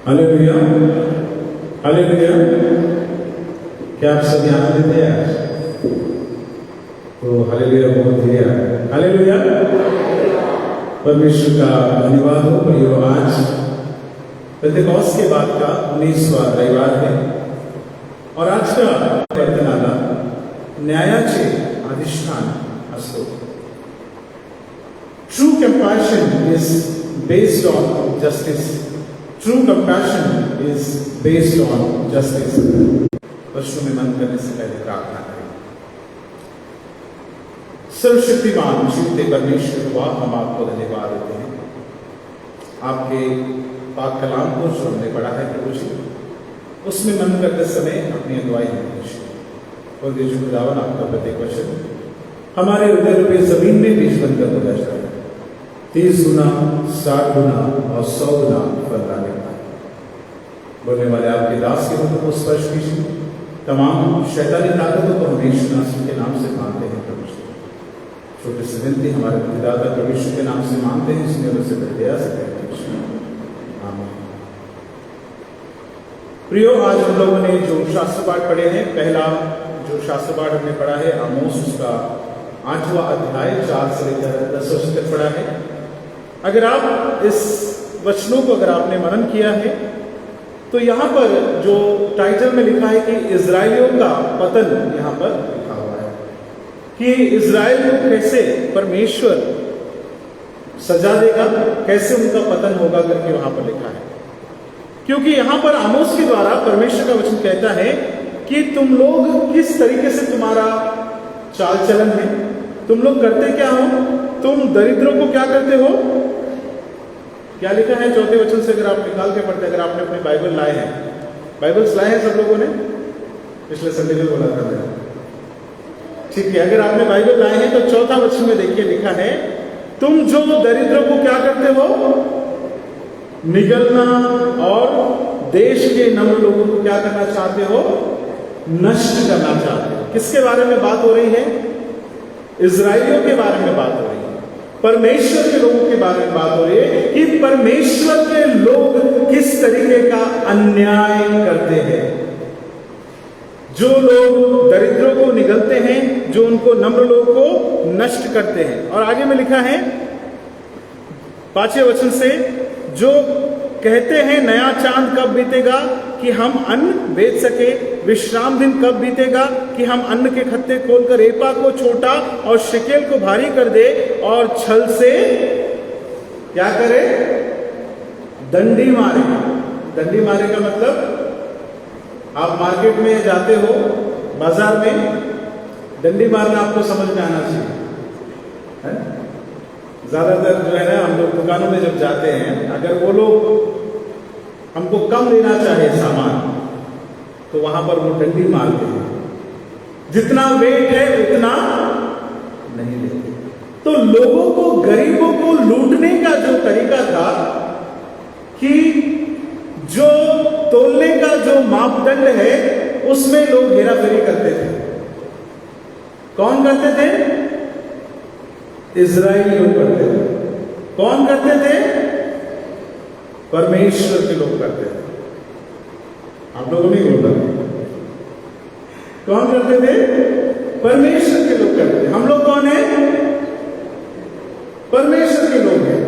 Hallelujah, hallelujah. क्या आप सब यहाँ पे थे आज? तो हालेलुया बहुत दिया। हालेलुया, परमेश्वर का धन्यवाद हो। प्रियो, आज पेंतेकोस्त के बाद का 19वां रविवार है और आज का वर्तनाला न्यायाचे अधिष्ठान असतो। True compassion is based on justice. True compassion is based on justice. प्रश्नों में मन करने से पहले प्रार्थना करें। सर्वशक्तिमान जीवते परमेश्वर हुआ, हम आपको धन्यवाद देते हैं आपके पाक कलाम को जो हमने पढ़ा है प्रभु जी, उसमें मन करते समय अपनी अगुवाई हमें दीजिए और जो खुदावन आपका प्रत्येक वचन हमारे हृदय रूपी जमीन में बीज बनकर बोला जाए, 30 गुना 60 गुना और 100 गुना फल लाने पाए। बोलने वाले आपके दास के मुख को स्पर्श कीजिए। तमाम शैतानी ताकतों को हम यीशु मसीह के नाम से मानते हैं प्रभु जी। छोटे से विनती हमारे पितादा परमेश्वर के नाम से मानते हैं, इसलिए उनसे दया से कहते हैं आमीन। प्रियो, आज हम लोगों ने जो शास्त्र पाठ पढ़े हैं, पहला जो शास्त्र पाठ हमने पढ़ा है आमोस, उसका 8वां अध्याय 4 से लेकर 10 वचन तक पढ़ा है। अगर आप इस वचनों को अगर आपने मनन किया है तो यहाँ पर जो टाइटल में लिखा है कि इजराइलियों का पतन, यहाँ पर लिखा हुआ है कि इजराइल को कैसे परमेश्वर सजा देगा, कैसे उनका पतन होगा करके वहां पर लिखा है। क्योंकि यहाँ पर आमोस के द्वारा परमेश्वर का वचन कहता है कि तुम लोग किस तरीके से तुम्हारा चाल चलन है, तुम लोग करते क्या हो, तुम दरिद्रों को क्या करते हो। क्या लिखा है 4 वचन से अगर आप निकाल के पढ़ते, अगर आपने अपने बाइबल लाए हैं, बाइबल्स लाए हैं सब लोगों ने, पिछले संडे को बोला था मैंने, ठीक है। अगर आपने बाइबल लाए हैं तो 4 वचन में देखिए लिखा है, तुम जो दरिद्रों को क्या करते हो, निगलना और देश के नम्र लोगों को क्या करना चाहते हो, नष्ट करना चाहते हो। किसके बारे में बात हो रही है? इजराइलियों के बारे में बात हो रही है, परमेश्वर के लोगों के बारे में बात हो रही है कि परमेश्वर के लोग किस तरीके का अन्याय करते हैं। जो लोग दरिद्रों को निगलते हैं, जो उनको नम्र लोगों को नष्ट करते हैं। और आगे में लिखा है 5वें वचन से, जो कहते हैं नया चांद कब बीतेगा कि हम अन्न बेच सके, विश्राम दिन कब बीतेगा कि हम अन्न के खत्ते खोलकर एपा को छोटा और शिकेल को भारी कर दे, और छल से क्या करे, दंडी मारे। दंडी मारे का मतलब, आप मार्केट में जाते हो, बाजार में, डंडी मारना आपको समझ में आना चाहिए। ज्यादातर जो है ना, हम लोग दुकानों में जब जाते हैं, अगर वो लोग हमको कम लेना चाहे सामान, तो वहां पर वो डंडी मारते हैं, जितना वेट है उतना नहीं लेते। तो लोगों को, गरीबों को लूटने का जो तरीका था कि जो तोलने का जो मापदंड है उसमें लोग हेराफेरी करते थे। कौन करते थे? इजराइली लोग करते थे। कौन करते थे? परमेश्वर के लोग करते थे। आप लोगों ने बोला, कौन करते थे? परमेश्वर के लोग करते थे। हम लोग कौन है? परमेश्वर के लोग हैं।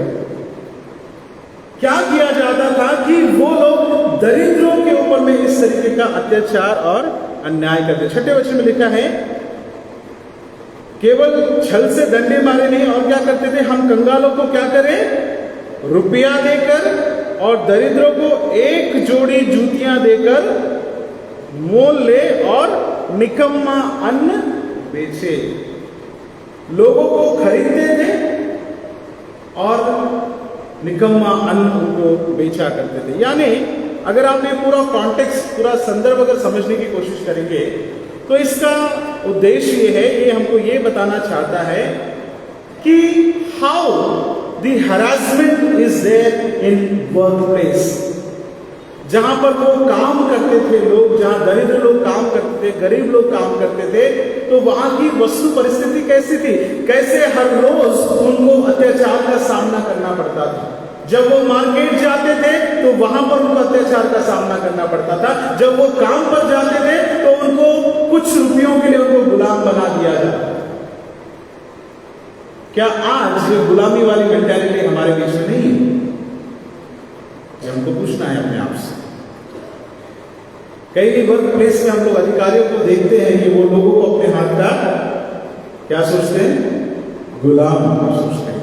क्या किया जाता था कि वो लोग दरिद्रों के ऊपर में इस तरीके का अत्याचार और अन्याय करते। 6वें वचन में लिखा है, केवल छल से डंडे मारे नहीं, और क्या करते थे, हम कंगालों को क्या करें, रुपया देकर और दरिद्रों को एक जोड़ी जूतियां देकर मोल ले और निकम्मा अन्न बेचे। लोगों को खरीदते थे और निकम्मा अन्न उनको बेचा करते थे। यानी अगर आप ये पूरा कॉन्टेक्स्ट, पूरा संदर्भ अगर समझने की कोशिश करेंगे तो इसका उद्देश्य ये है, ये हमको ये बताना चाहता है कि how the harassment is there in work place. जहां पर वो काम करते थे लोग, जहां दरिद्र लोग काम करते थे, गरीब लोग काम करते थे, तो वहां की वस्तु परिस्थिति कैसी थी, कैसे हर रोज उनको अत्याचार का सामना करना पड़ता था। जब वो मार्केट जाते थे तो वहां पर उनको अत्याचार का सामना करना पड़ता था। जब वो काम पर जाते थे तो उनको कुछ रुपयों के लिए उनको गुलाम बना दिया जाता। क्या आज ये गुलामी वाली मेंटालिटी हमारे बीच में नहीं है? ये हमको पूछना है अपने आप से। कई वर्क प्लेस में हम लोग अधिकारियों को देखते हैं कि वो लोगों को अपने हाथ का क्या सोचते हैं? गुलाम सोचते हैं,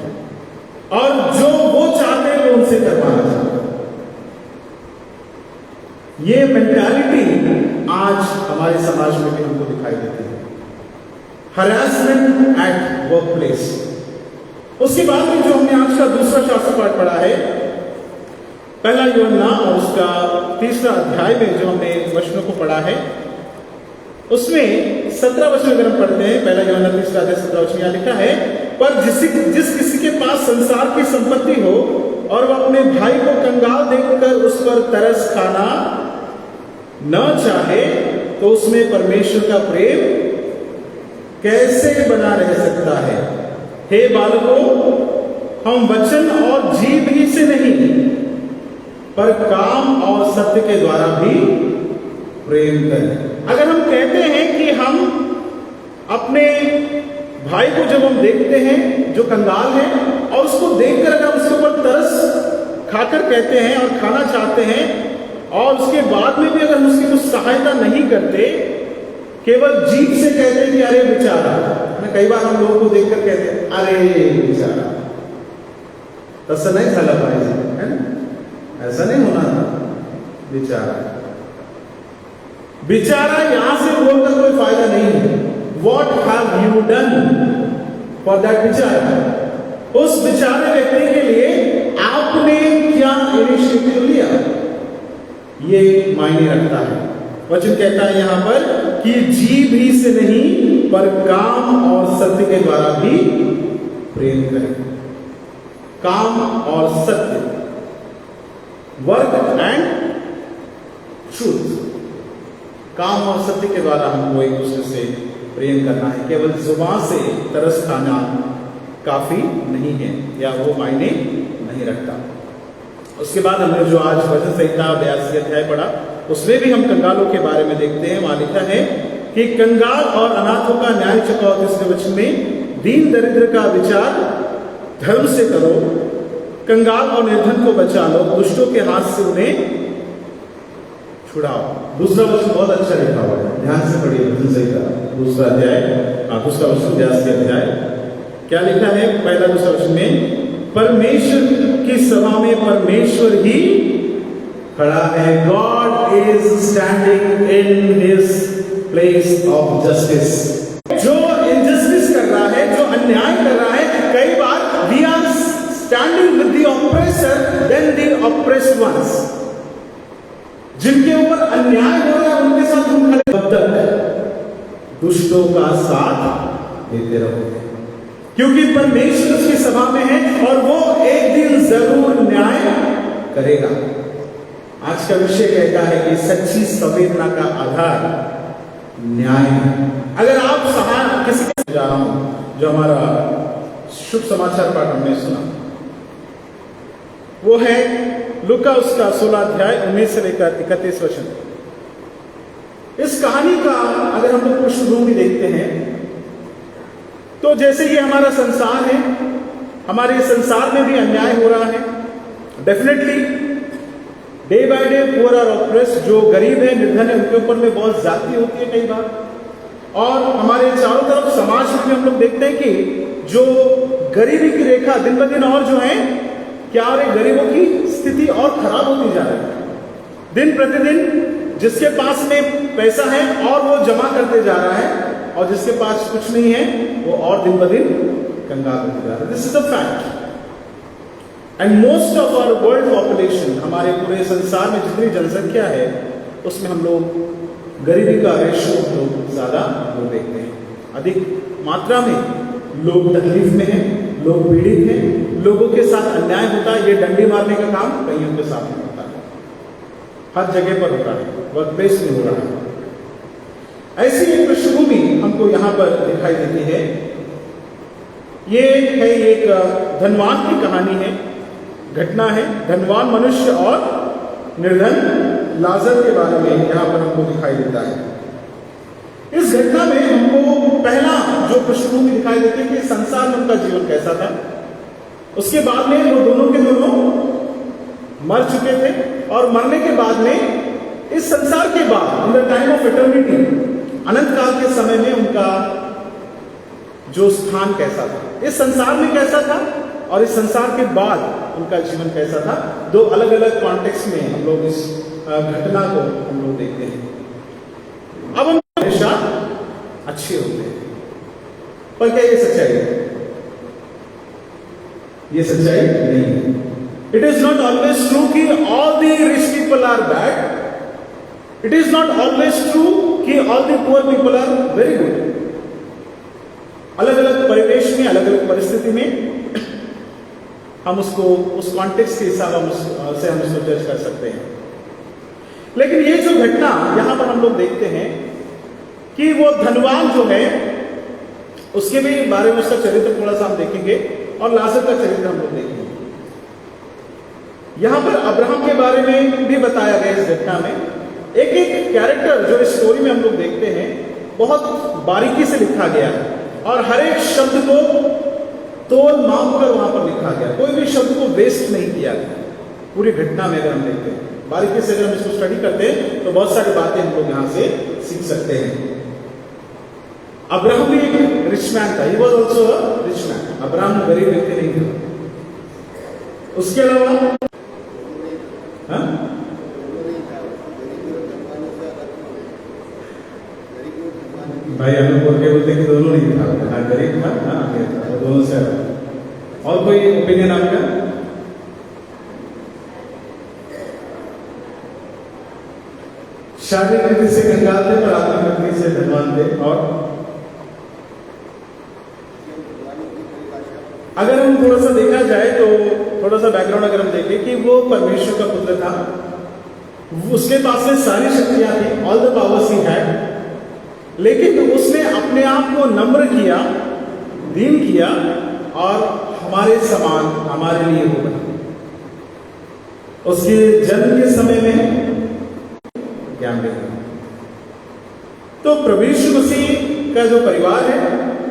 और जो वो चाहते हैं वो उनसे करवाना चाहते हैं। ये मेंटालिटी आज हमारे समाज में भी हमको दिखाई देती है। Harassment at work place. उसके बाद में जो हमने आज का दूसरा शास्त्र पाठ पढ़ा है, पहला यूहन्ना और उसका 3रा अध्याय में जो हमने वचनों को पढ़ा है, उसमें 17 वचन अगर हम पढ़ते हैं, पहला यूहन्ना 3रा अध्याय 17 वचन यहां लिखा है, पर जिस किसी के पास संसार की संपत्ति हो और वह अपने भाई को कंगाल देखकर उस पर तरस खाना न चाहे, तो उसमें परमेश्वर का प्रेम कैसे बना रह सकता है? हे बालकों, हम वचन और जीभ ही से नहीं, पर काम और सत्य के द्वारा भी प्रेम करें। अगर हम कहते हैं कि हम अपने भाई को जब हम देखते हैं जो कंगाल है, और उसको देखकर अगर उसके ऊपर तरस खाकर कहते हैं और खाना चाहते हैं, और उसके बाद में भी अगर हम उसकी कुछ सहायता नहीं करते, केवल जीभ से कहते हैं कि अरे बेचारा, कई बार हम लोगों को देखकर कहते हैं अरे बेचारा, तसं नहीं झालं पाहिजे, है ना? ऐसा नहीं होना था। बेचारा बेचारा यहां से बोलकर कोई फायदा नहीं है। What have you done for that बेचारा? उस बेचारे व्यक्ति के लिए आपने क्या इनिशिएटिव लिया, ये मायने रखता है। वचन कहता है यहां पर कि जीभ ही से नहीं, पर काम और सत्य के द्वारा भी प्रेम करें। काम और सत्य, वर्क एंड ट्रूथ, काम और सत्य के द्वारा हमको एक दूसरे से प्रेम करना है। केवल जुबान से तरस खाना काफी नहीं है, या वो मायने नहीं रखता। उसके बाद हमने जो आज वचन संहिता 82 अध्याय पढ़ा, उसमें भी हम कंगालों के बारे में देखते हैं। वहां लिखा है कि कंगाल और अनाथों का न्याय चुकाओ। 3 वचन में दीन दरिद्र का विचार धर्म से करो, कंगाल और निर्धन को बचा लो, दुष्टों के हाथ से उन्हें छुड़ाओ। दूसरा वचन बहुत अच्छा लिखा हुआ है, ध्यान से पढ़िए। वचन संहिता 2 अध्याय, दूसरा वचन 82 अध्याय क्या लिखा है? पहला दूसरा वचन में परमेश्वर की सभा में परमेश्वर ही खड़ा है। God is standing in his place of justice. जो इनजस्टिस कर रहा है, जो अन्याय कर रहा है, कई बार we are standing with the oppressor then the oppressed ones. जिनके ऊपर अन्याय हो रहा है उनके साथ हम खड़े, तब तक दुष्टों का साथ देते रहोगे, क्योंकि परमेश्वर उसकी सभा में है और वो एक दिन जरूर न्याय करेगा। आज का विषय कहता है कि सच्ची संवेदना का आधार न्याय है। अगर आप किसी के जा रहा हूं, जो हमारा शुभ समाचार पाठ हमने सुना, वो है लूका उसका 16 अध्याय 19 से लेकर 31 वचन। इस कहानी का अगर हम लोग पृष्ठभूमि देखते हैं, तो जैसे ये हमारा संसार है, हमारे संसार में भी अन्याय हो रहा है। Definitely day by day poor और ऑप्रेस्ड, जो गरीब है, निर्धन है, उनके ऊपर में बहुत ज्यादती होती है कई बार। और हमारे चारों तरफ समाज में हम लोग देखते हैं कि जो गरीबी की रेखा दिन ब दिन और जो है क्या हो रही, गरीबों की स्थिति और खराब होती जा रही है। दिन प्रतिदिन जिसके पास में पैसा है और वो जमा करते जा रहा है, और जिसके पास कुछ नहीं है वो और दिन ब दिन कंगाल होते जा रहा है। This is the fact. And most of our world population, हमारे पूरे संसार में जितनी जनसंख्या है उसमें हम लोग गरीबी का रेशो हम लोग ज्यादा लोग देखते हैं। अधिक मात्रा में लोग तकलीफ में हैं, लोग पीड़ित हैं, लोगों के साथ अन्याय होता है। ये डंडी मारने का काम कईयों के साथ में होता है, हर जगह पर होता है, वर्क प्लेस में हो रहा है। ऐसी एक पृष्ठभूमि हमको यहां पर दिखाई देती है। ये है एक धनवान की कहानी है, घटना है। धनवान मनुष्य और निर्धन लाजर के बारे में यहां पर हमको दिखाई देता है। इस घटना में हमको पहला जो पृष्ठभूमि दिखाई देती है कि संसार में उनका जीवन कैसा था। उसके बाद में वो दोनों के दोनों मर चुके थे और मरने के बाद में इस संसार के बाद in the time of eternity, अनंत काल के समय में उनका जो स्थान कैसा था, इस संसार में कैसा था और इस संसार के बाद उनका जीवन कैसा था। दो अलग अलग कॉन्टेक्स्ट में हम लोग इस घटना को हम लोग देखते हैं। अब हम हमेशा अच्छे होते हैं, पर क्या ये सच्चाई है? ये सच्चाई नहीं है। It is not always true कि all the rich people are bad. It is not always true कि all the poor people are very good. अलग अलग परिवेश में, अलग अलग परिस्थिति में हम उसको उस कॉन्टेक्स्ट के हिसाब से हम उसको जज कर सकते हैं। लेकिन ये जो घटना यहां पर हम लोग देखते हैं कि वो धनवान जो है उसके भी बारे में उसका चरित्र थोड़ा सा हम देखेंगे और लाजर का चरित्र हम लोग देखेंगे। यहां पर अब्राहम के बारे में भी बताया गया इस घटना में। एक एक कैरेक्टर जो इस स्टोरी में हम लोग देखते हैं बहुत बारीकी से लिखा गया है और हर एक शब्द को तोल माप कर वहां पर लिखा गया। कोई भी शब्द को वेस्ट नहीं किया गया पूरी घटना में। अगर हम देखते हैं बारीकी से, अगर हम इसको स्टडी करते हैं तो बहुत सारी बातें हम लोग यहां से सीख सकते हैं। अब्राहम भी एक रिच मैन था। He was also a rich man. Abraham गरीब व्यक्ति नहीं था। उसके अलावा भाई हम लोग बोल के बोलते कि दोनों नहीं था, हाँ गरीब था, हाँ दोनों से। और कोई ओपिनियन आपका? शारीरिक रीति से कंगाल थे पर आत्मिक रीति से धनवान थे। और अगर हम थोड़ा सा देखा जाए तो थोड़ा सा बैकग्राउंड अगर हम देखें कि वो परमेश्वर का पुत्र था, उसके पास में सारी शक्तियां थी, all the powers he had, लेकिन उसने अपने आप को नम्र किया, दीन किया और हमारे समान हमारे लिए वो बना। उसके जन्म के समय में ज्ञान देना। तो प्रभु यीशु मसीह का जो परिवार है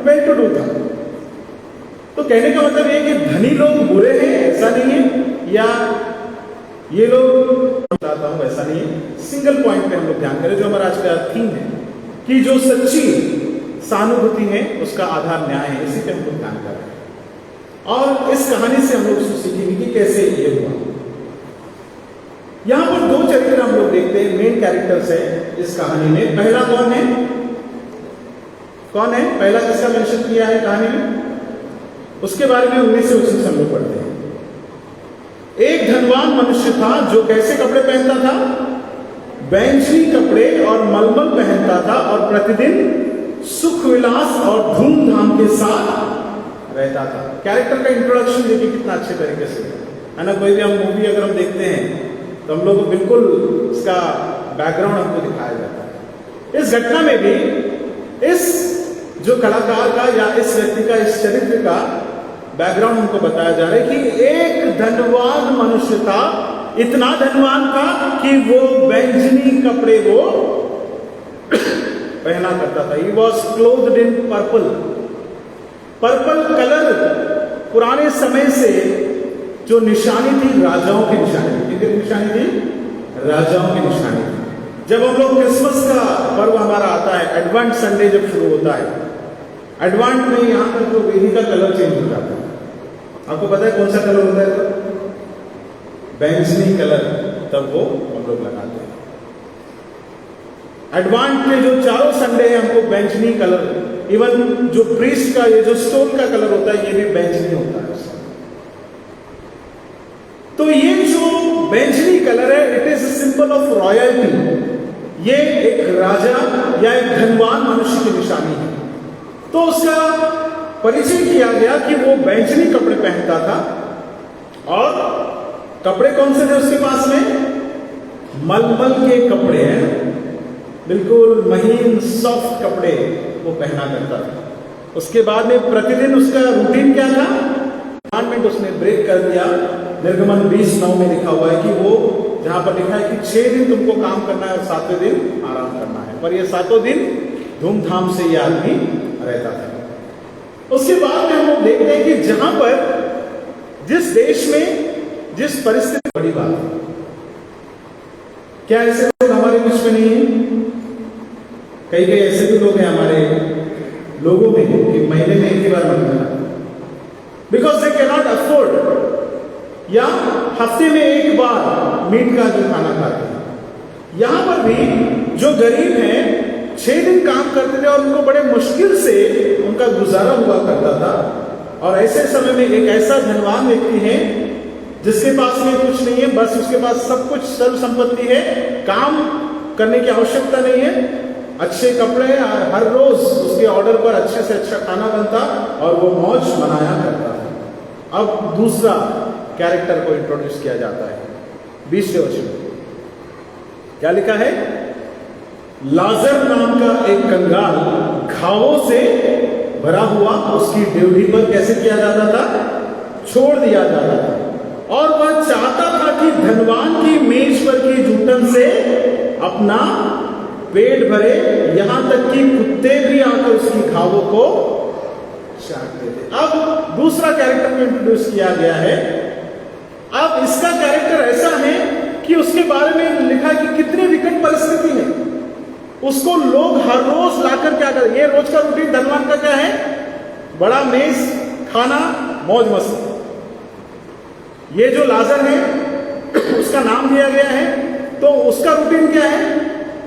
वेल टू डू था। तो कहने का मतलब ये कि धनी लोग बुरे हैं ऐसा नहीं है, या ये लोग बताता हूं ऐसा नहीं है। सिंगल पॉइंट पे हम लोग ध्यान करें जो हमारा आज का थीम है कि जो सच्ची सहानुभूति है उसका आधार न्याय है। इसी पे हम लोग ध्यान कर रहे हैं और इस कहानी से हम लोग उसको सीखेंगे कि कैसे ये हुआ। यहां पर दो चरित्र हम लोग देखते हैं, मेन कैरेक्टर्स है इस कहानी में। पहला कौन है? कौन है पहला किसका मेंशन किया है कहानी में? उसके बारे में 19 से 25 हम लोग पढ़ते हैं। एक धनवान मनुष्य था जो कैसे कपड़े पहनता था? बैंजनी कपड़े और मलमल पहनता था और प्रतिदिन सुख विलास और धूमधाम के साथ रहता था। कैरेक्टर का इंट्रोडक्शन देखिए कितना अच्छे तरीके से है ना। कोई भी हम मूवी अगर हम देखते हैं तो हम लोग को बिल्कुल इसका बैकग्राउंड हमको दिखाया जाता है। इस घटना में भी इस जो कलाकार का या इस व्यक्ति का, इस चरित्र का बैकग्राउंड हमको बताया जा रहा है कि एक धनवान मनुष्य था, इतना धनवान था कि वो बैंजनी कपड़े वो पहना करता था। He was clothed in purple। Purple colour पुराने समय से जो निशानी थी राजाओं की निशानी थी। किसकी निशानी थी? राजाओं की निशानी थी। जब हम लोग क्रिसमस का पर्व हमारा आता है, एडवेंट संडे जब शुरू होता है, एडवेंट में यहां पर जो वेदी का कलर चेंज हो जाता है। आपको पता है कौन सा कलर होता है? बैंजनी कलर तब वो हम लोग लगाते हैं। एडवेंट में जो चारों संडे है हमको बैंजनी कलर, इवन जो प्रीस्ट का ये जो स्टोन का कलर होता है ये भी बैंजनी होता है। तो ये जो बैंजनी कलर है it is symbol of royalty. ये एक राजा या एक धनवान मनुष्य की निशानी है। तो उसका परिचय किया गया कि वो बैंजनी कपड़े पहनता था। और कपड़े कौन से थे उसके पास में? मलमल के कपड़े हैं, बिल्कुल महीन सॉफ्ट कपड़े वो पहना करता था। उसके बाद में प्रतिदिन उसका रूटीन क्या था? कमांडमेंट उसने ब्रेक कर दिया निर्गमन 20:9 में लिखा हुआ है कि वो जहां पर लिखा है कि 6 दिन तुमको काम करना है और 7वें दिन आराम करना है, पर ये 7 दिन धूमधाम से ये आदमी रहता था। उसके बाद में हम लोग देखते हैं कि जहां पर जिस देश में जिस परिस्थिति, बड़ी बात है, क्या ऐसे लोग हमारे बीच में नहीं है? कई कई ऐसे भी लोग हैं हमारे लोगों में कि महीने में एक ही बार बनना, because they can not afford, या हफ्ते में एक बार मीट का जो खाना खाते हैं। यहां पर भी जो गरीब हैं 6 दिन काम करते थे और उनको बड़े मुश्किल से उनका गुजारा हुआ करता था। और ऐसे समय में एक ऐसा धनवान व्यक्ति है जिसके पास में कुछ नहीं है, बस उसके पास सब कुछ, सर्व संपत्ति है, काम करने की आवश्यकता नहीं है, अच्छे कपड़े, हर रोज उसके ऑर्डर पर अच्छे से अच्छा खाना बनता और वो मौज मनाया करता था। अब दूसरा कैरेक्टर को इंट्रोड्यूस किया जाता है 20वें वचन में। क्या लिखा है? लाजर नाम का एक कंगाल घावों से भरा हुआ उसकी ड्यूटी पर कैसे किया जाता था? छोड़ दिया जाता था। और वह चाहता था कि धनवान की मेज पर की जूठन से अपना पेट भरे, यहां तक कि कुत्ते भी आकर उसकी घावों को चाटते थे। अब दूसरा कैरेक्टर को इंट्रोड्यूस किया गया है। अब इसका कैरेक्टर ऐसा है कि उसके बारे में लिखा है कि कितनी विकट परिस्थिति है, उसको लोग हर रोज लाकर क्या कर, ये रोज का रूटीन धनवान का क्या है? बड़ा मेज, खाना, मौज मस्ती। ये जो लाजर है उसका नाम दिया गया है, तो उसका रूटीन क्या है?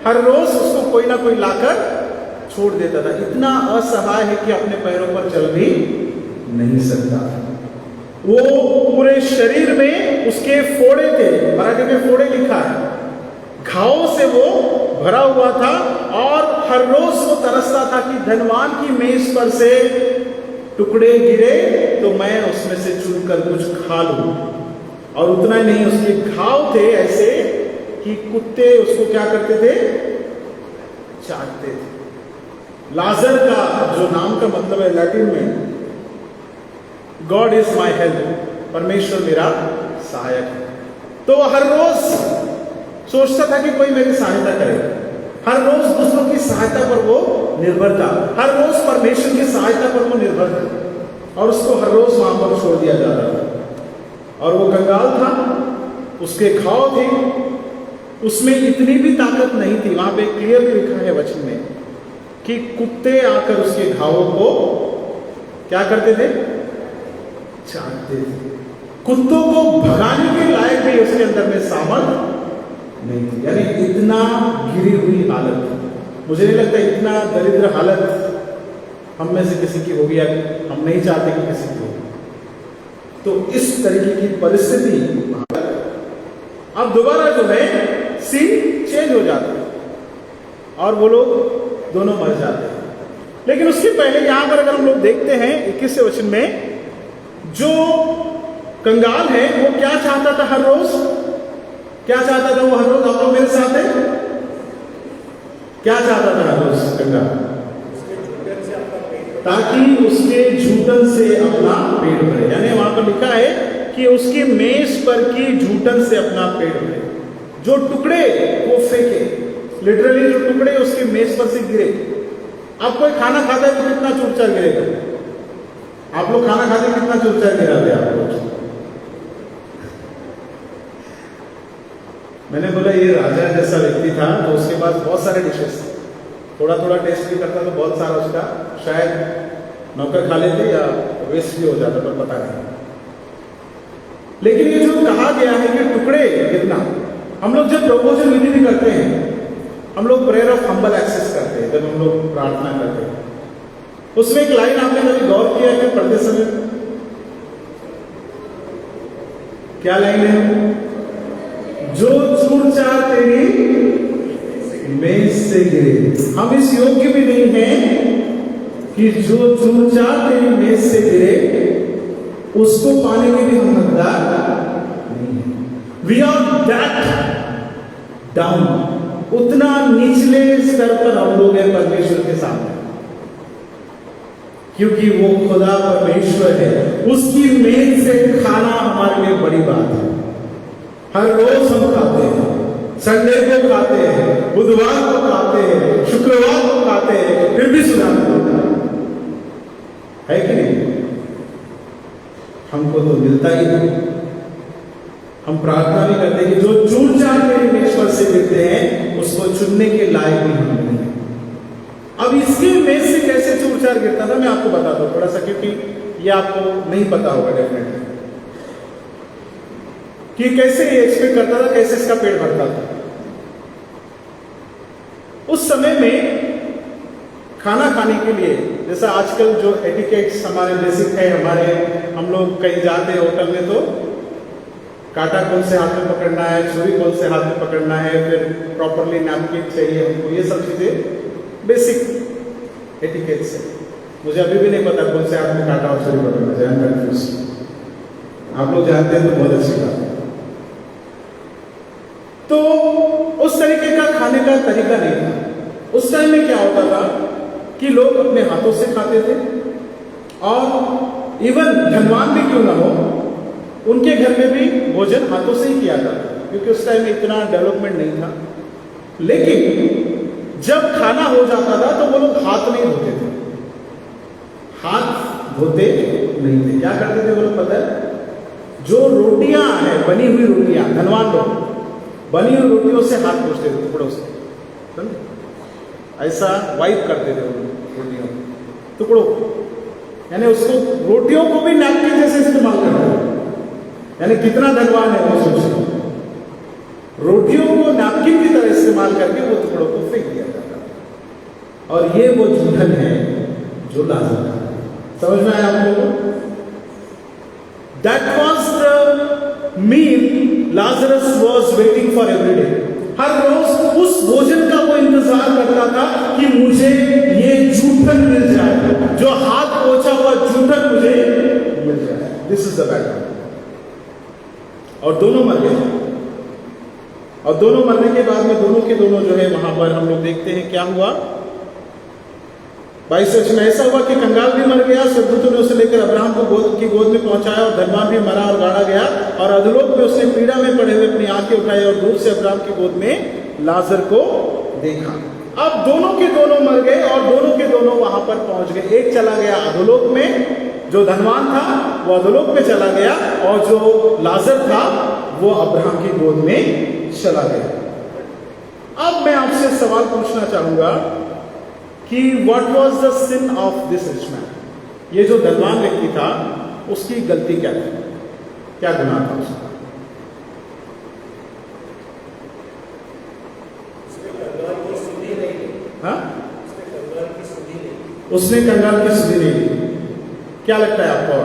हर रोज उसको कोई ना कोई लाकर छोड़ देता था। इतना असहाय है कि अपने पैरों पर चल भी नहीं सकता। वो पूरे शरीर में उसके फोड़े थे, मराठी में फोड़े लिखा है, घावों से वो भरा हुआ था और हर रोज वो तरसता था कि धनवान की मेज पर से टुकड़े गिरे तो मैं उसमें से चुनकर कुछ खा लूं। और उतना ही नहीं, उसके घाव थे ऐसे कि कुत्ते उसको क्या करते थे? चाटते थे। लाजर का जो नाम का मतलब है लैटिन में गॉड इज माई हेल्प, परमेश्वर मेरा सहायक है। तो हर रोज सोचता था कि कोई मेरी सहायता करे, हर रोज दूसरों की सहायता पर वो निर्भर था, हर रोज परमेश्वर की सहायता पर वो निर्भर था और उसको हर रोज वहां पर छोड़ दिया जा रहा था। और वो कंगाल था, उसके घाव थे, उसमें इतनी भी ताकत नहीं थी। वहां पे क्लियरली लिखा है वचन में कि कुत्ते आकर उसके घावों को क्या करते थे? चाटते थे। कुत्तों को भगाने के लायक भी उसके अंदर में सामर्थ नहीं थी, यानी इतना गिरी हुई हालत। मुझे नहीं लगता इतना दरिद्र हालत हम में से किसी की होगी, हम नहीं चाहते कि किसी की हो। तो इस तरीके की परिस्थिति, अब दोबारा जो है सीन चेंज हो जाता है और वो लोग दोनों मर जाते हैं। लेकिन उसके पहले यहां पर अगर हम लोग देखते हैं 21वें वचन में, जो कंगाल है वो क्या चाहता था? हर रोज क्या चाहता था वो? हर रोज आप लोग मेरे साथ है, क्या चाहता था हर रोज कंगाल? ताकि उसके जूठन से अपना पेट भरे। यानी वहां पर लिखा है कि उसकी मेज पर की जूठन से अपना पेट भरे। जो टुकड़े वो फेंके, लिटरली जो टुकड़े उसकी मेज पर से गिरे। अब कोई खाना खाता है तो कितना चूर-चार गिरेगा? आप लोग खाना खाते कितना चूर-चार गिराते हैं आप लोग? मैंने बोला ये राजा जैसा व्यक्ति था तो उसके पास बहुत सारे डिशेस, थोड़ा थोड़ा टेस्ट भी करता तो बहुत सारा उसका शायद नौकर खा लेते या वेस्ट भी हो जाता, पर पता नहीं। लेकिन ये जो कहा गया है कि टुकड़े कितना, हम लोग जब प्रभोजन विधि भी करते हैं, हम लोग प्रेयर ऑफ हम्बल एक्सेस करते हैं, जब हम लोग प्रार्थना करते हैं, उसमें एक लाइन आपने कभी गौर किया है पढ़ते समय? क्या लाइन है? जो चूर-चार तेरी मेज से गिरे। हम इस योग्य भी नहीं हैं कि जो चूर-चार तेरी मेज से गिरे उसको पाने के भी हम हकदार नहीं है। वी आर दैट डाउन, उतना निचले स्तर पर हम लोग हैं परमेश्वर के सामने, क्योंकि वो खुदा परमेश्वर है। उसकी मेज से खाना हमारे लिए बड़ी बड़ी बात है। हर रोज हम खाते हैं, संडे को खाते हैं, बुधवार को खाते हैं, शुक्रवार को खाते हैं, फिर भी सुधार होता है कि नहीं? हमको तो मिलता ही नहीं। हम प्रार्थना भी करते हैं कि जो चूर चार मेरे मेज पर से गिरते हैं उसको चुनने के लायक भी हम नहीं हैं। अब इसके मेज से कैसे चूर चार गिरता था मैं आपको बताता हूं थोड़ा सा, क्योंकि ये आपको नहीं पता होगा डेफिनेटली कि कैसे ये एक्सपेक्ट करता था, कैसे इसका पेट भरता था। उस समय में खाना खाने के लिए जैसा आजकल जो एटिकेट्स हमारे बेसिक है, हमारे हम लोग कहीं जाते हैं होटल में तो कांटा कौन से हाथ में पकड़ना है, छुरी कौन से हाथ में पकड़ना है, फिर प्रॉपरली नैपकिन चाहिए हमको, ये सब चीजें बेसिक एटिकेट्स है। मुझे अभी भी नहीं पता कौन से हाथ में कांटा और छुरी पकड़ना है, कंफ्यूज। आप लोग जानते हैं तो बहुत अच्छी बात है। तो उस तरीके का खाने का तरीका नहीं था। उस टाइम में क्या होता था कि लोग अपने हाथों से खाते थे, और इवन धनवान भी क्यों ना हो उनके घर में भी भोजन हाथों से ही किया जाता, क्योंकि उस टाइम में इतना डेवलपमेंट नहीं था। लेकिन जब खाना हो जाता था तो वो लोग हाथ नहीं धोते थे, हाथ धोते नहीं थे। क्या करते थे वो लोग पता है? जो रोटियां हैं, बनी हुई रोटियां, धनवान लोग बनी हुई रोटियों से हाथ पोंछते थे, टुकड़ों से, ऐसा वाइप करते थे रोटियों टुकड़ों, यानी उसको रोटियों को भी नैपकिन जैसे इस्तेमाल करते थे। यानी कितना धनवान है वो सोचिए, रोटियों को नैपकिन की तरह इस्तेमाल करके वो टुकड़ों को फेंक दिया जाता था। और ये वो जूठन है जो लाजर था। समझ में आया आप लोगों को? That was the meal Lazarus was waiting for every day. हर रोज उस भोजन का वो इंतजार करता था कि मुझे ये जूठन मिल जाए, जो हाथ पोंछा हुआ जूठन मुझे मिल जाए। This is the battle. और दोनों मर गए, और दोनों मरने के बाद में दोनों के दोनों जो है वहां पर हम लोग देखते हैं क्या हुआ। 22 में ऐसा हुआ कि कंगाल भी मर गया, स्वर्गदूतों ने उसे लेकर अब्राहम को की गोद में पहुंचाया, और धनवान भी मरा और गाड़ा गया, और अधोलोक में उसने पीड़ा में पड़े हुए अपनी आंखें उठाई और दूर से अब्राहम की गोद में लाजर को देखा। अब दोनों के दोनों मर गए और दोनों के दोनों वहां पर पहुंच गए। एक चला गया अधोलोक में, जो धनवान था वो अधोलोक में चला गया, और जो लाजर था वो अब्राहम की गोद में चला गया। अब मैं आपसे सवाल पूछना चाहूंगा कि what was the sin of this rich man? ये जो धनवान व्यक्ति था उसकी गलती क्या थी, क्या गुनाह था उसका? हाँ? उसने कंगाल की सुधि नहीं ली। क्या लगता है आपको,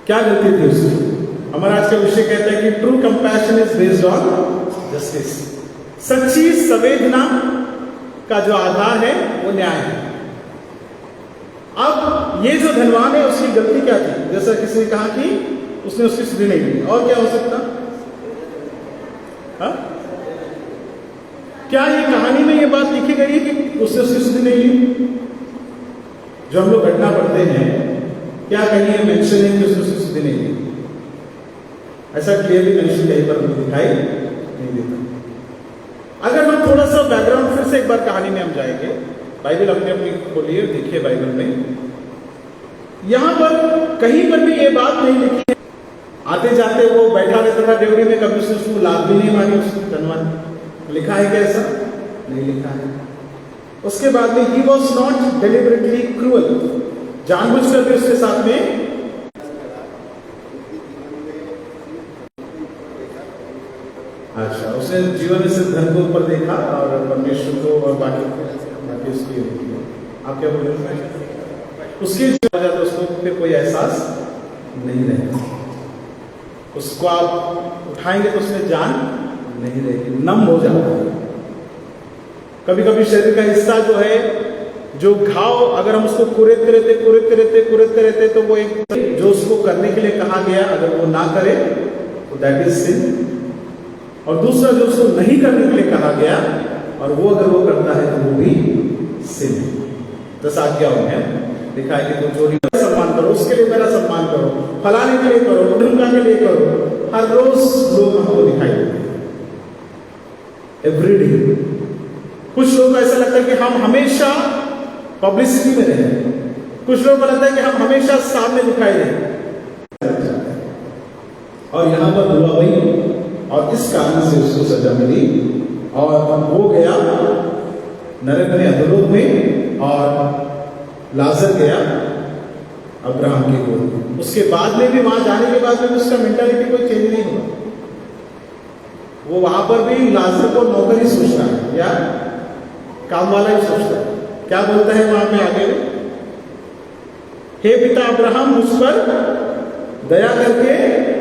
क्या गलती थी उसकी? हमारा आज का विषय कहता है कि true compassion is based on justice. सच्ची संवेदना का जो आधार है वो न्याय है। अब ये जो धनवान है उसकी गलती क्या थी? जैसा किसी ने कहा कि उसने उसकी सुधि नहीं ली, और क्या हो सकता? हा? क्या ये कहानी में ये बात लिखी गई है कि उसने उसकी सुधि नहीं ली? जो हम लोग घटना पढ़ते हैं, क्या कहीं ये मेंशन है कि उसने उसकी सुधि नहीं ली? ऐसा क्लियरली मेंशन कहीं पर दिखाई नहीं देता। अगर हम थोड़ा सा बैकग्राउंड फिर से एक बार कहानी में हम जाएंगे, बाइबल अपने अपनी खोलिए, देखिए बाइबल में, यहां पर कहीं पर भी ये बात नहीं लिखी है। आते जाते वो बैठा रहता था ड्यूटी में, कभी उसने उसको लात भी नहीं मारी उसको धनवान। लिखा है क्या ऐसा? नहीं लिखा है। उसके बाद में he was not deliberately cruel, जानबूझकर भी उसके साथ में अच्छा, उसने जीवन से धन को ऊपर देखा और परमेश्वर को और बाकी उसकी आप क्या बोल रहे हैं? उसकी हो जाता उसको फिर कोई एहसास नहीं रहता। उसको आप उठाएंगे तो उसमें जान नहीं रहेगी, नम हो जाता है। कभी कभी शरीर का हिस्सा जो है, जो घाव, अगर हम उसको कुरेदते रहते तो वो एक जो उसको करने के लिए कहा गया अगर वो ना करे तो दैट इज सिन। और दूसरा जो उसको नहीं करने के लिए कहा गया और वो अगर वो करता है तो वो भी सिन। 10 आज्ञाओं में लिखा है कि तुम चोरी सम्मान करो, उसके लिए मेरा सम्मान करो, फलाने के लिए करो, ढुमका के लिए करो। हर रोज लोग हमको दिखाई देते हैं, एवरीडे। कुछ लोगों को ऐसा लगता है कि हम हमेशा पब्लिसिटी में रहें, कुछ लोगों को लगता है कि हम हमेशा सामने दिखाई दें। और यहां पर दुआ हुई और इस कारण से उसको सजा मिली और वो गया नरक में, अधोलोक में, और लाजर गया अब्राहम की गोद में। उसके बाद में भी, वहां जाने के बाद में उसका मेंटालिटी कोई चेंज नहीं हुआ। वो वहां पर भी लाजर को नौकरी सोचता है या काम वाला ही सोचता है। क्या बोलता है वहां पे आगे में? हे पिता अब्राहम, मुझ पर दया करके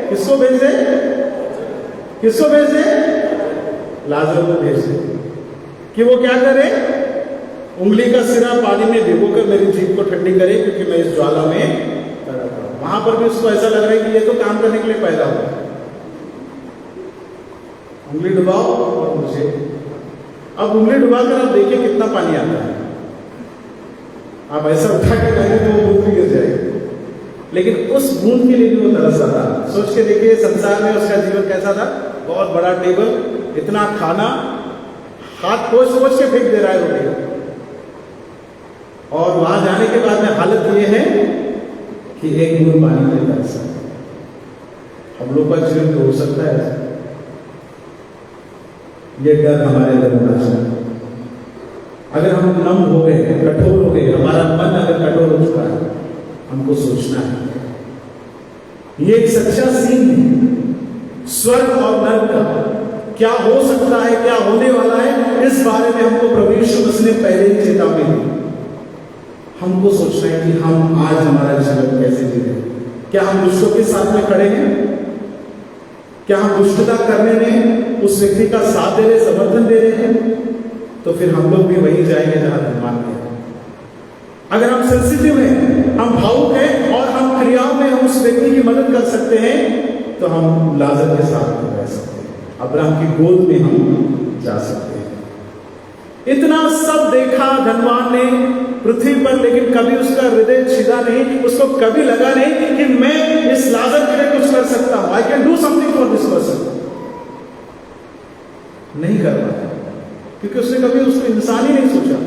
किसको भेज दे? किसको भेज दे? लाजर को भेज दे कि वो क्या करे? उंगली का सिरा पानी में भिगो कर मेरी जीभ को ठंडी करे, क्योंकि मैं इस ज्वाला में तड़प रहा हूं। वहां पर भी उसको ऐसा लग रहा है कि ये तो काम करने के लिए पैदा हुआ, उंगली डुबाओ और मुझे। अब उंगली डुबाकर आप देखिए कितना पानी आता है। आप ऐसा उठा के कहेंगे तो वो बूंद भी गिर जाएगी, लेकिन उस बूंद के लिए भी वो तरस रहा था। सोच के देखिए संसार में उसका जीवन कैसा था। बहुत बड़ा टेबल, इतना खाना, हाथ पोंछ पोंछ के फेंक दे रहा है रोटी, और वहां जाने के बाद में हालत ये है कि एक बूंद पानी में तरस। हम लोग का जीवन तो हो सकता है, ये डर हमारे अंदर होना चाहिए। अगर हम नम हो गए, कठोर हो गए, हमारा मन अगर कठोर हो चुका है, हमको सोचना है। ये एक सच्चा सीन है स्वर्ग और नरक का। क्या हो सकता है, क्या होने वाला है, इस बारे में हमको प्रभु यीशु मसीह ने पहले ही चेतावनी दी। हमको सोचना है कि हम आज हमारा जीवन कैसे जी रहे हैं। क्या हम दुष्टों के साथ में खड़े हैं? क्या हम दुष्टता करने में उस व्यक्ति का साथ दे रहे, समर्थन दे रहे हैं? तो फिर हम लोग भी वही जाएंगे जहां धनवान है। अगर हम सेंसिटिव हैं, हम भावुक हैं और हम क्रियाओं में हम उस व्यक्ति की मदद कर सकते हैं, तो हम लाजर के साथ में रह सकते हैं, अब्राहम की गोद में हम जा सकते हैं। इतना सब देखा धनवान ने पृथ्वी पर, लेकिन कभी उसका हृदय छिदा नहीं। उसको कभी लगा नहीं कि मैं इस लाजर के लिए कुछ कर सकता हूं, I can do something for this person. नहीं कर पाया, क्योंकि उसने कभी उसको इंसान ही नहीं सोचा।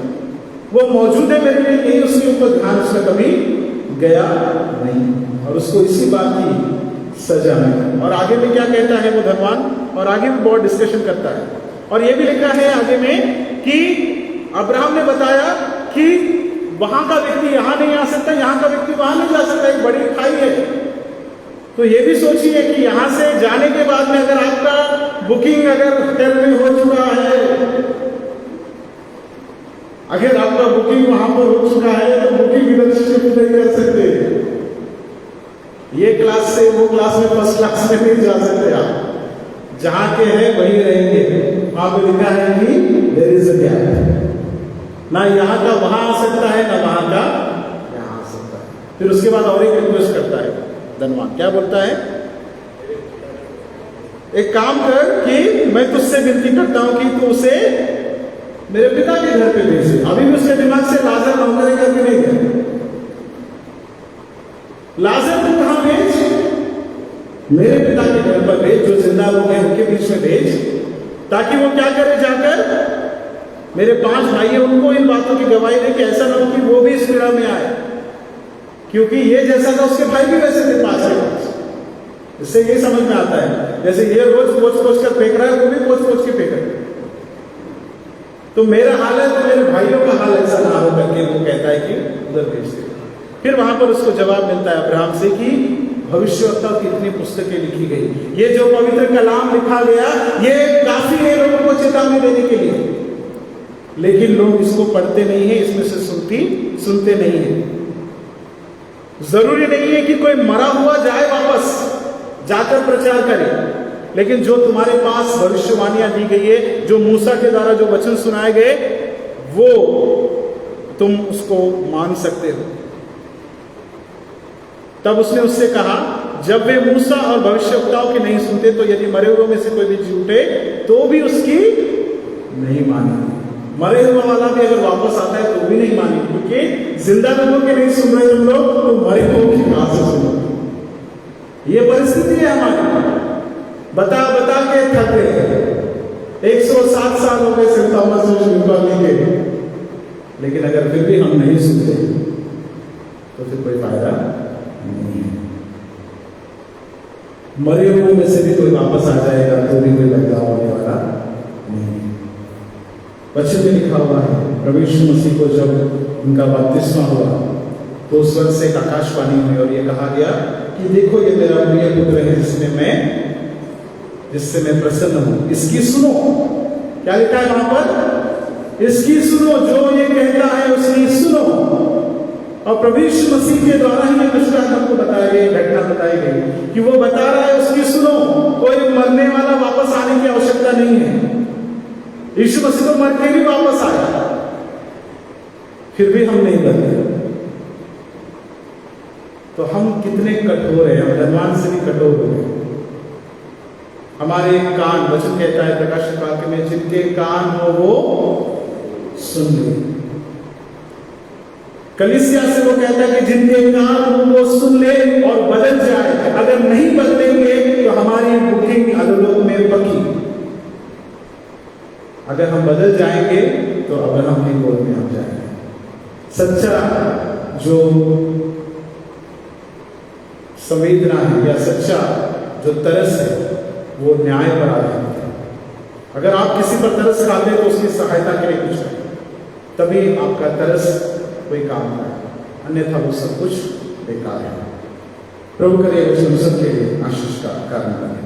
वो मौजूद है मेरे लिए, यही उसके ऊपर ध्यान उसका कभी गया नहीं, और उसको इसी बात की सजा मिली। और आगे में क्या कहता है वो धनवान, और आगे भी बहुत डिस्कशन करता है। और ये भी लिखा है आगे में कि अब्राहम ने बताया कि वहां का व्यक्ति यहां नहीं आ सकता, यहां का व्यक्ति वहां नहीं जा सकता, एक बड़ी खाई है। तो ये भी सोचिए कि यहां से जाने के बाद में अगर आपका बुकिंग अगर होटल में हो चुका है, अगर आपका बुकिंग वहां पर हो चुका है, तो बुकिंग इधर शिफ्ट नहीं कर सकते। ये क्लास से वो क्लास में, फर्स्ट क्लास में नहीं जा सकते आप। जहां के हैं वहीं रहेंगे। वहां पे लिखा है कि देयर इज अ गैप, ना यहाँ का वहां आ सकता है, ना वहां का यहाँ आ सकता है। फिर उसके बाद और एक रिक्वेस्ट करता है धनवान, क्या बोलता है? एक काम कर कि मैं तुझसे विनती करता हूं कि तू उसे मेरे पिता के घर पे भेज। अभी भी उसके दिमाग से लाजर नौकरी करके नहीं गया। लाजर तू कहां भेज? मेरे पिता के घर पर भेज, जो जिंदा लोग हैं उनके बीच में भेज, ताकि वो क्या करे, जाकर मेरे 5 भाई हैं उनको इन बातों की गवाही दे कि ऐसा ना हो कि वो भी इस पीड़ा में आए, क्योंकि ये जैसा था उसके भाई भी वैसे थे 5 के 5। इससे ये समझ में आता है, जैसे ये रोज पोछ कर फेंक रहा है, वो भी पोछ के फेंक रहा है। तो मेरा हाल है तो मेरे भाइयों का हाल ऐसा ना हो करके वो कहता है कि उधर भेज दे। फिर वहां पर उसको जवाब मिलता है अब्राहम से कि भविष्यवक्ता की इतनी पुस्तकें लिखी गई, ये जो पवित्र कलाम लिखा गया ये काफी है लोगों को चेतावनी देने के लिए, लेकिन लोग इसको पढ़ते नहीं है, इसमें से सुनते नहीं है। जरूरी नहीं है कि कोई मरा हुआ जाए वापस जाकर प्रचार करे, लेकिन जो तुम्हारे पास भविष्यवाणियां दी गई है, जो मूसा के द्वारा जो वचन सुनाए गए, वो तुम उसको मान सकते हो। तब उसने उससे कहा, जब वे मूसा और भविष्यवक्ताओं के नहीं सुनते, तो यदि मरे हुए में से कोई भी जी उठे तो भी उसकी नहीं मानेंगे। मरे हुआ वाला भी अगर वापस आता है तो भी नहीं मानेंगे, क्योंकि जिंदा लोगों के नहीं सुन रहे तुम लोग, तो मरे हुए की कहां से सुनोगे? ये परिस्थिति है हमारी। बता बता के थक गए। 107 साल हो गए सेंट थॉमस के, लेकिन अगर फिर भी हम नहीं सुनते तो फिर कोई फायदा नहीं है। मरे हुए में से भी कोई वापस आ जाएगा तो भी कोई बदलाव होने वाला नहीं। वचन में लिखा हुआ है, प्रभु यीशु मसीह को जब उनका बपतिस्मा हुआ तो उस वक्त से एक आकाशवाणी हुई और ये कहा गया कि देखो ये मेरा प्रिय पुत्र है जिससे मैं प्रसन्न हूं, इसकी सुनो। क्या लिखा है वहां पर? इसकी सुनो, जो ये कहता है उसकी सुनो। और प्रभु यीशु मसीह के द्वारा ही ये दृष्टांत हमको बताई गई, घटना बताई गई कि वो बता रहा है उसकी सुनो। कोई मरने वाला वापस आने की आवश्यकता नहीं है। यीशु मसीह तो मर के भी वापस आया, फिर भी हम नहीं बदले। तो हम कितने कठोर हैं, हम धनवान से भी कठोर हो गए। हमारे कान, वचन कहता है प्रकाशित वाक्य में, जिनके कान हो वो सुन ले। कलीसिया से वो कहता है कि जिनके कान हो वो सुन ले और बदल जाए। अगर नहीं बदलेंगे तो हमारी बुकिंग अधोलोक में पक्की। अगर हम बदल जाएंगे तो अब्राहम की गोद में हम जाएंगे। सच्चा जो संवेदना है या सच्चा जो तरस है वो न्याय पर आधारित है। अगर आप किसी पर तरस खाते हैं तो उसकी सहायता के लिए कुछ करें, तभी आपका तरस कोई काम का है, अन्यथा वो सब कुछ बेकार है। प्रभु करे वचन सबके लिए आशीष का कारण बने।